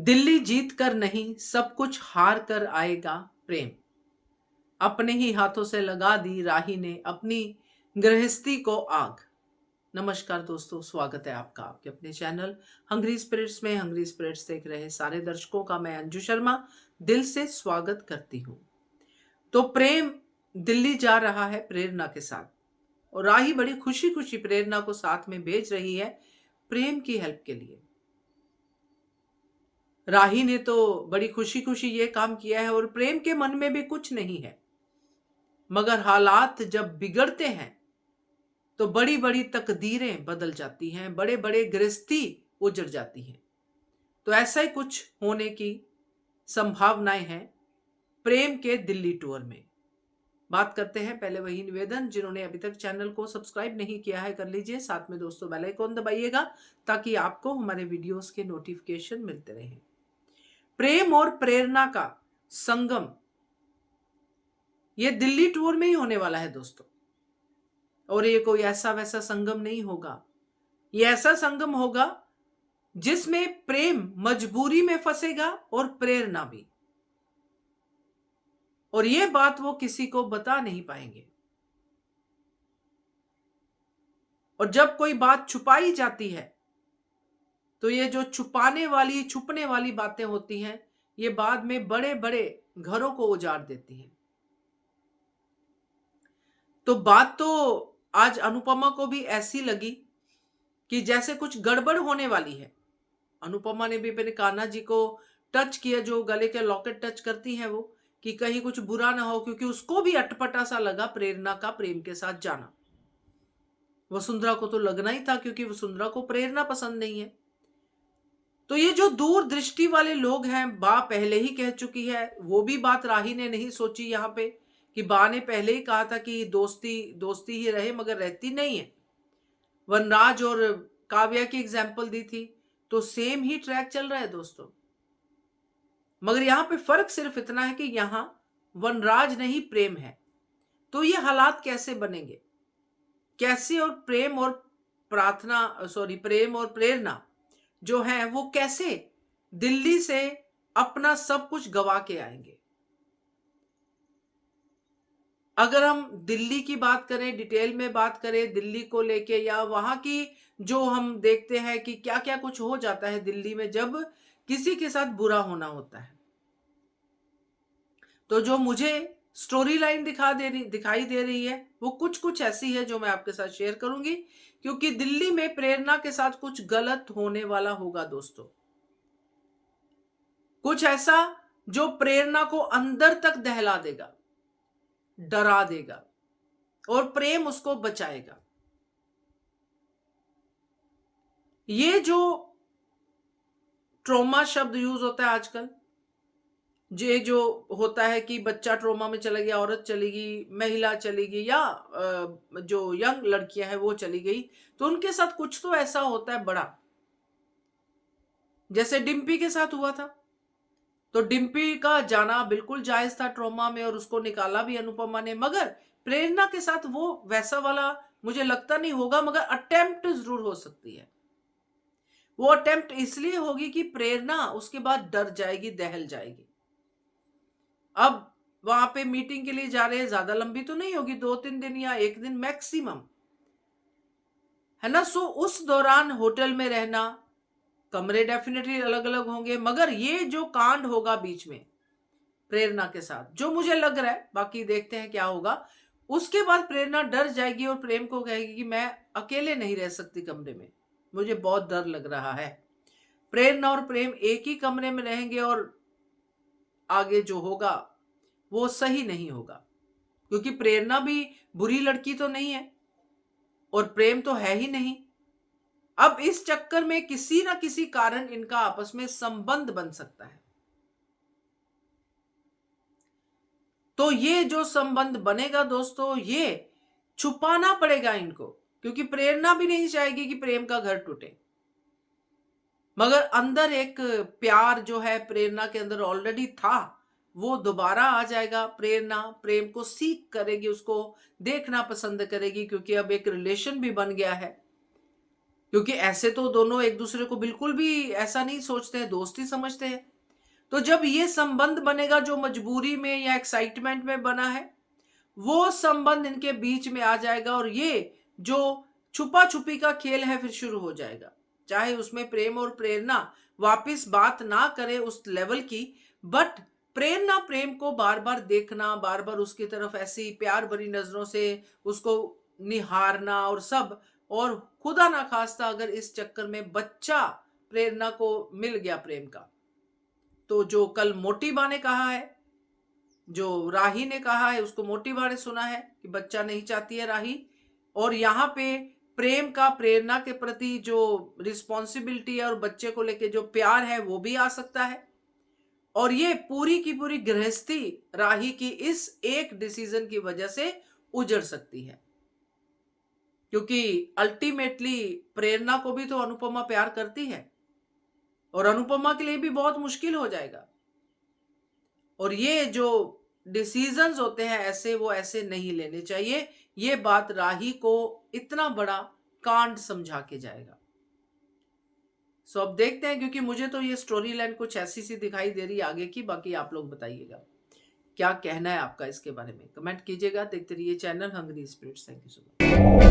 दिल्ली जीत कर नहीं, सब कुछ हार कर आएगा प्रेम। अपने ही हाथों से लगा दी राही ने अपनी गृहस्थी को आग। नमस्कार दोस्तों, स्वागत है आपका आपके अपने चैनल हंग्री स्पिरिट्स में। हंग्री स्पिरिट्स देख रहे सारे दर्शकों का मैं अंजू शर्मा दिल से स्वागत करती हूँ। तो प्रेम दिल्ली जा रहा है प्रेरणा के साथ, और राही बड़ी खुशी खुशी प्रेरणा को साथ में भेज रही है प्रेम की हेल्प के लिए। राही ने तो बड़ी खुशी खुशी ये काम किया है और प्रेम के मन में भी कुछ नहीं है, मगर हालात जब बिगड़ते हैं तो बड़ी बड़ी तकदीरें बदल जाती हैं, बड़े बड़े गृहस्थी उजड़ जाती हैं। तो ऐसा ही कुछ होने की संभावनाएं हैं प्रेम के दिल्ली टूर में। बात करते हैं, पहले वही निवेदन, जिन्होंने अभी तक चैनल को सब्सक्राइब नहीं किया है कर लीजिए, साथ में दोस्तों बेल आइकन दबाइएगा ताकि आपको हमारे वीडियोस के नोटिफिकेशन मिलते रहें। प्रेम और प्रेरणा का संगम ये दिल्ली टूर में ही होने वाला है दोस्तों, और ये कोई ऐसा वैसा संगम नहीं होगा। ये ऐसा संगम होगा जिसमें प्रेम मजबूरी में फंसेगा और प्रेरणा भी, और ये बात वो किसी को बता नहीं पाएंगे। और जब कोई बात छुपाई जाती है तो ये जो छुपाने वाली छुपने वाली बातें होती हैं, ये बाद में बड़े बड़े घरों को उजाड़ देती हैं। तो बात तो आज अनुपमा को भी ऐसी लगी कि जैसे कुछ गड़बड़ होने वाली है। अनुपमा ने भी अपने कान्हा जी को टच किया, जो गले के लॉकेट टच करती हैं वो, कि कहीं कुछ बुरा ना हो, क्योंकि उसको भी अटपटा सा लगा प्रेरणा का प्रेम के साथ जाना। वसुंधरा को तो लगना ही था, क्योंकि वसुंधरा को प्रेरणा पसंद नहीं है। तो ये जो दूरदृष्टि वाले लोग हैं, बा पहले ही कह चुकी है, वो भी बात राही ने नहीं सोची यहाँ पे, कि बा ने पहले ही कहा था कि दोस्ती दोस्ती ही रहे, मगर रहती नहीं है। वनराज और काव्या की एग्जाम्पल दी थी, तो सेम ही ट्रैक चल रहा है दोस्तों। मगर यहां पे फर्क सिर्फ इतना है कि यहां वनराज नहीं प्रेम है। तो ये हालात कैसे बनेंगे, कैसे, और प्रेम और प्रेम और प्रेरणा जो है वो कैसे दिल्ली से अपना सब कुछ गवा के आएंगे। अगर हम दिल्ली की बात करें, डिटेल में बात करें दिल्ली को लेके, या वहां की जो हम देखते हैं कि क्या क्या कुछ हो जाता है दिल्ली में जब किसी के साथ बुरा होना होता है, तो जो मुझे स्टोरी लाइन दिखाई दे रही है वो कुछ कुछ ऐसी है जो मैं आपके साथ शेयर करूंगी, क्योंकि दिल्ली में प्रेरणा के साथ कुछ गलत होने वाला होगा दोस्तों। कुछ ऐसा जो प्रेरणा को अंदर तक दहला देगा, डरा देगा, और प्रेम उसको बचाएगा। ये जो ट्रोमा शब्द यूज होता है आजकल, ये जो होता है कि बच्चा ट्रोमा में चला गया, औरत चली गई, महिला चली गई, या जो यंग लड़कियां हैं वो चली गई, तो उनके साथ कुछ तो ऐसा होता है बड़ा, जैसे डिम्पी के साथ हुआ था। तो डिम्पी का जाना बिल्कुल जायज था ट्रोमा में, और उसको निकाला भी अनुपमा ने, मगर प्रेरणा के साथ वो वैसा वाला मुझे लगता नहीं होगा, मगर अटेम्प्ट जरूर हो सकती है। वो अटेम्प्ट इसलिए होगी कि प्रेरणा उसके बाद डर जाएगी, दहल जाएगी। अब वहां पे मीटिंग के लिए जा रहे हैं, ज्यादा लंबी तो नहीं होगी, 2-3 दिन या 1 दिन मैक्सिमम, है ना। सो उस दौरान होटल में रहना, कमरे डेफिनेटली अलग अलग होंगे, मगर ये जो कांड होगा बीच में प्रेरणा के साथ, जो मुझे लग रहा है, बाकी देखते हैं क्या होगा। उसके बाद प्रेरणा डर जाएगी और प्रेम को कहेगी कि मैं अकेले नहीं रह सकती कमरे में, मुझे बहुत डर लग रहा है। प्रेरणा और प्रेम एक ही कमरे में रहेंगे, और आगे जो होगा वो सही नहीं होगा, क्योंकि प्रेरणा भी बुरी लड़की तो नहीं है और प्रेम तो है ही नहीं। अब इस चक्कर में किसी ना किसी कारण इनका आपस में संबंध बन सकता है। तो ये जो संबंध बनेगा दोस्तों, ये छुपाना पड़ेगा इनको, क्योंकि प्रेरणा भी नहीं चाहेगी कि प्रेम का घर टूटे, मगर अंदर एक प्यार जो है प्रेरणा के अंदर ऑलरेडी था, वो दोबारा आ जाएगा। प्रेरणा प्रेम को सीख करेगी, उसको देखना पसंद करेगी, क्योंकि अब एक रिलेशन भी बन गया है। क्योंकि ऐसे तो दोनों एक दूसरे को बिल्कुल भी ऐसा नहीं सोचते हैं, दोस्ती समझते हैं। तो जब ये संबंध बनेगा जो मजबूरी में या एक्साइटमेंट में बना है, वो संबंध इनके बीच में आ जाएगा और ये जो छुपा छुपी का खेल है फिर शुरू हो जाएगा। चाहे उसमें प्रेम और प्रेरणा वापस बात ना करे उस लेवल की, बट प्रेरणा प्रेम को बार बार देखना, बार बार उसकी तरफ ऐसी प्यार भरी नजरों से उसको निहारना और सब, और खुदा ना खास्ता अगर इस चक्कर में बच्चा प्रेरणा को मिल गया प्रेम का, तो जो कल मोटी बा ने कहा है, जो राही ने कहा है, उसको मोटी बा ने सुना है कि बच्चा नहीं चाहती है राही। और यहाँ पे प्रेम का प्रेरणा के प्रति जो रिस्पॉन्सिबिलिटी है और बच्चे को लेके जो प्यार है वो भी आ सकता है। और ये पूरी की पूरी गृहस्थी राही की इस एक डिसीजन की वजह से उजड़ सकती है, क्योंकि अल्टीमेटली प्रेरणा को भी तो अनुपमा प्यार करती है और अनुपमा के लिए भी बहुत मुश्किल हो जाएगा। और ये जो डिसीजंस होते हैं ऐसे, वो ऐसे नहीं लेने चाहिए। ये बात राही को इतना बड़ा कांड समझा के जाएगा। सो अब देखते हैं, क्योंकि मुझे तो ये स्टोरी लाइन कुछ ऐसी सी दिखाई दे रही है आगे की। बाकी आप लोग बताइएगा क्या कहना है आपका इसके बारे में, कमेंट कीजिएगा। देखते रहिए channel hungry spirits. Thank you so much.